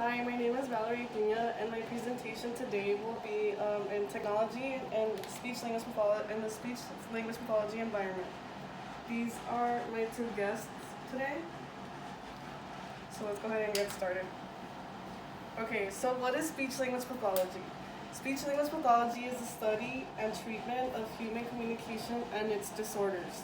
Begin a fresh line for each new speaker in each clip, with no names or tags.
Hi, my name is Valerie Pina, and my presentation today will be in technology and the speech language pathology environment. These are my two guests today. So let's go ahead and get started. Okay, so what is speech language pathology? Speech language pathology is the study and treatment of human communication and its disorders.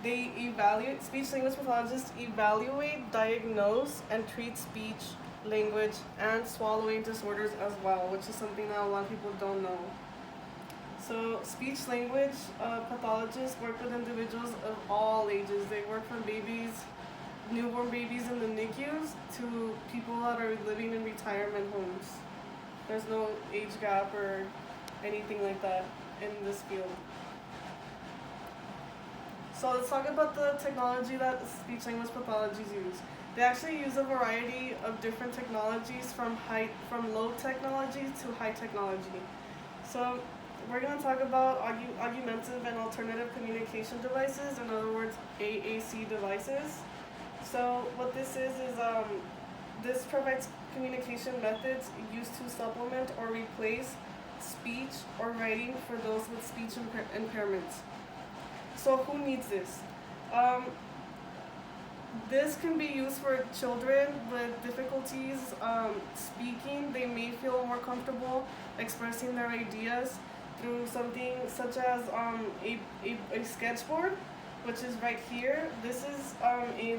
Speech language pathologists evaluate, diagnose, and treat speech, language, and swallowing disorders as well, which is something that a lot of people don't know. So speech language pathologists work with individuals of all ages. They work from newborn babies in the NICUs, to people that are living in retirement homes. There's no age gap or anything like that in this field. So let's talk about the technology that speech language pathologists use. They actually use a variety of different technologies from low technology to high technology. So we're going to talk about augmentative and alternative communication devices, in other words, AAC devices. So what this is this provides communication methods used to supplement or replace speech or writing for those with speech impairments. So who needs this? This can be used for children with difficulties speaking. They may feel more comfortable expressing their ideas through something such as a sketchboard, which is right here. This is a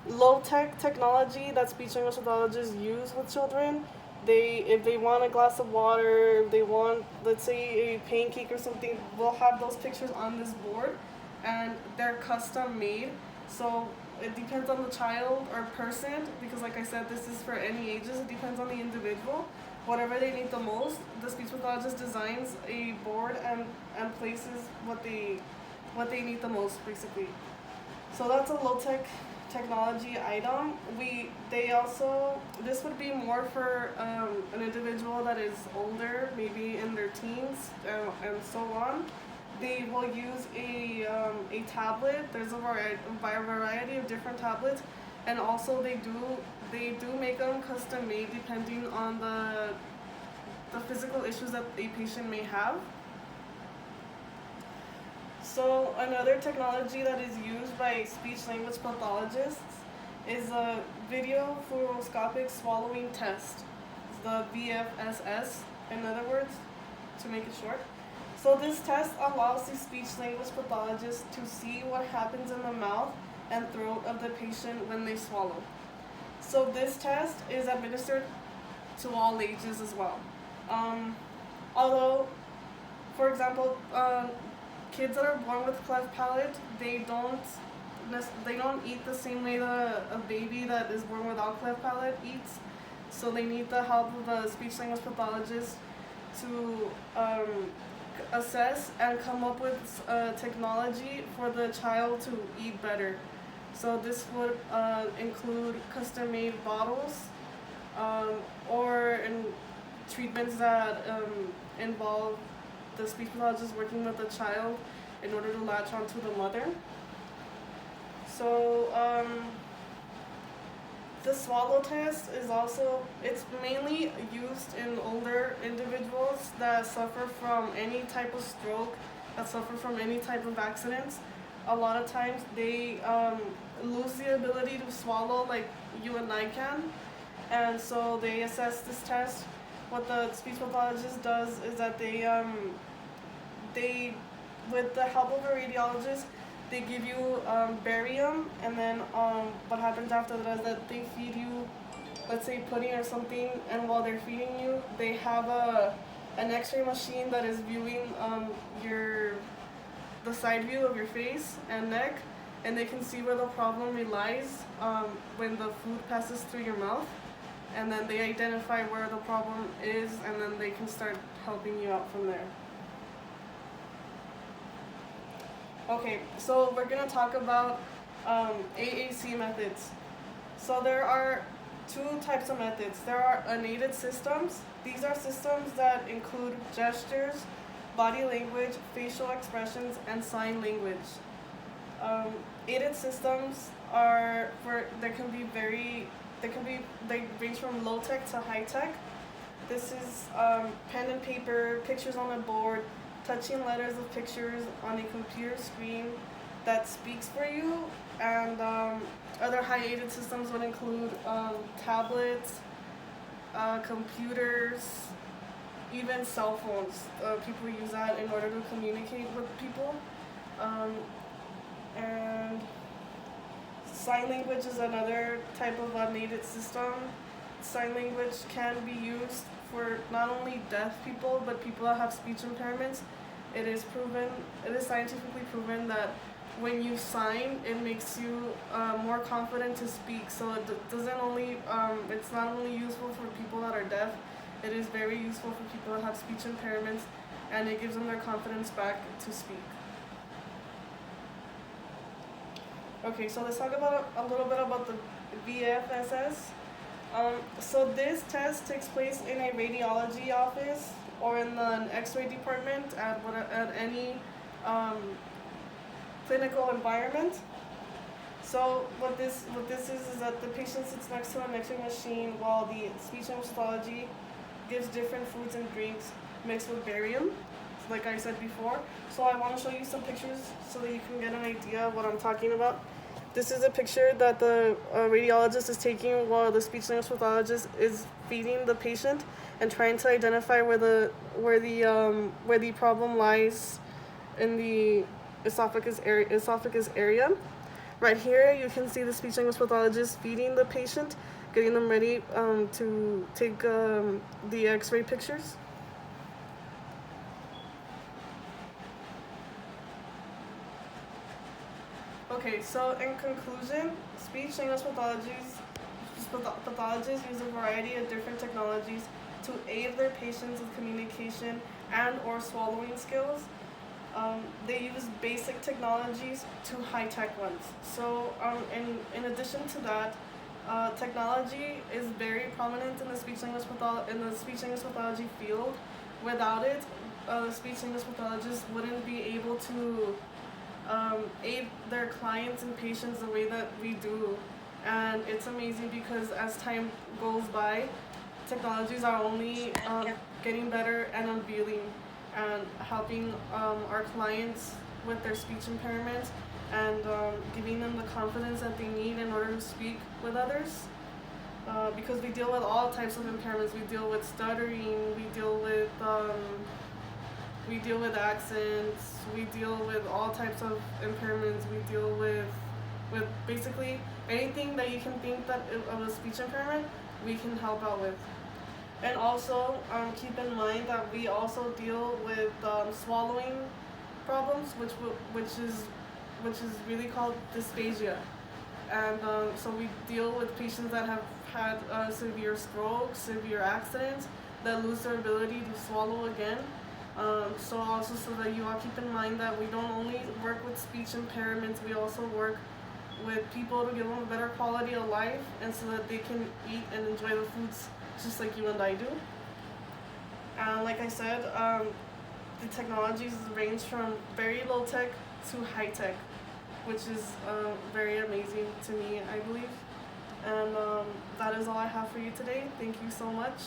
low-tech technology that speech language pathologists use with children. If they want a glass of water, if they want, let's say, a pancake or something, we'll have those pictures on this board, and they're custom made. So it depends on the child or person, because like I said, this is for any ages. It depends on the individual. Whatever they need the most, the speech pathologist designs a board and places what they need the most, basically. So that's a low-tech technology item. This would be more for an individual that is older, maybe in their teens, and so on. They will use a tablet. There's a variety of different tablets, and also they do make them custom made depending on the physical issues that a patient may have. So another technology that is used by speech language pathologists is a video fluoroscopic swallowing test, the VFSS, in other words, to make it short. So this test allows the speech language pathologist to see what happens in the mouth and throat of the patient when they swallow. So this test is administered to all ages as well. Although, for example, kids that are born with cleft palate, they don't eat the same way that a baby that is born without cleft palate eats. So they need the help of a speech language pathologist to assess and come up with technology for the child to eat better. So this would include custom-made bottles or treatments that involve the speech pathologist working with the child in order to latch onto the mother. So the swallow test it's mainly used in older individuals that suffer from any type of stroke, that suffer from any type of accidents. A lot of times they lose the ability to swallow like you and I can, and so they assess this test. What the speech pathologist does is that they with the help of a radiologist, they give you barium, and then what happens after that is that they feed you, let's say, pudding or something, and while they're feeding you, they have an X-ray machine that is viewing the side view of your face and neck, and they can see where the problem relies when the food passes through your mouth, and then they identify where the problem is, and then they can start helping you out from there. Okay, so we're going to talk about AAC methods. So there are two types of methods. There are unaided systems. These are systems that include gestures, body language, facial expressions, and sign language. Um, Aided systems are for they range from low tech to high tech. This is pen and paper, pictures on a board, touching letters of pictures on a computer screen that speaks for you, and other high aided systems would include tablets, computers, even cell phones. People use that in order to communicate with people. Um, and sign language is another type of unaided system. Sign language can be used for not only deaf people but people that have speech impairments. It is scientifically proven that when you sign, it makes you more confident to speak. So it's not only useful for people that are deaf, it is very useful for people that have speech impairments, and it gives them their confidence back to speak. Okay, so let's talk about a little bit about the VFSS. So this test takes place in a radiology office or in an X-ray department at any clinical environment. So what this is that the patient sits next to an X-ray machine while the speech and pathology gives different foods and drinks mixed with barium, like I said before. So I want to show you some pictures so that you can get an idea of what I'm talking about. This is a picture that the radiologist is taking while the speech language pathologist is feeding the patient and trying to identify where the problem lies in the esophagus area. Right here, you can see the speech language pathologist feeding the patient, getting them ready to take the X-ray pictures. Okay, so in conclusion, speech language pathologists use a variety of different technologies to aid their patients with communication and or swallowing skills. They use basic technologies to high-tech ones. So in addition to that, technology is very prominent in the speech language pathology field. Without it, speech language pathologists wouldn't be able to aid their clients and patients the way that we do. And it's amazing because as time goes by, technologies are only getting better and unveiling and helping our clients with their speech impairments and giving them the confidence that they need in order to speak with others. Because we deal with all types of impairments. We deal with stuttering, we deal with accents, we deal with all types of impairments, we deal with basically anything that you can think that of a speech impairment, we can help out with. And also keep in mind that we also deal with swallowing problems, which is really called dysphagia. And so we deal with patients that have had severe strokes, severe accidents, that lose their ability to swallow again. So that you all keep in mind that we don't only work with speech impairments, we also work with people to give them a better quality of life and so that they can eat and enjoy the foods just like you and I do. And like I said, the technologies range from very low tech to high tech, which is very amazing to me, I believe. And that is all I have for you today. Thank you so much.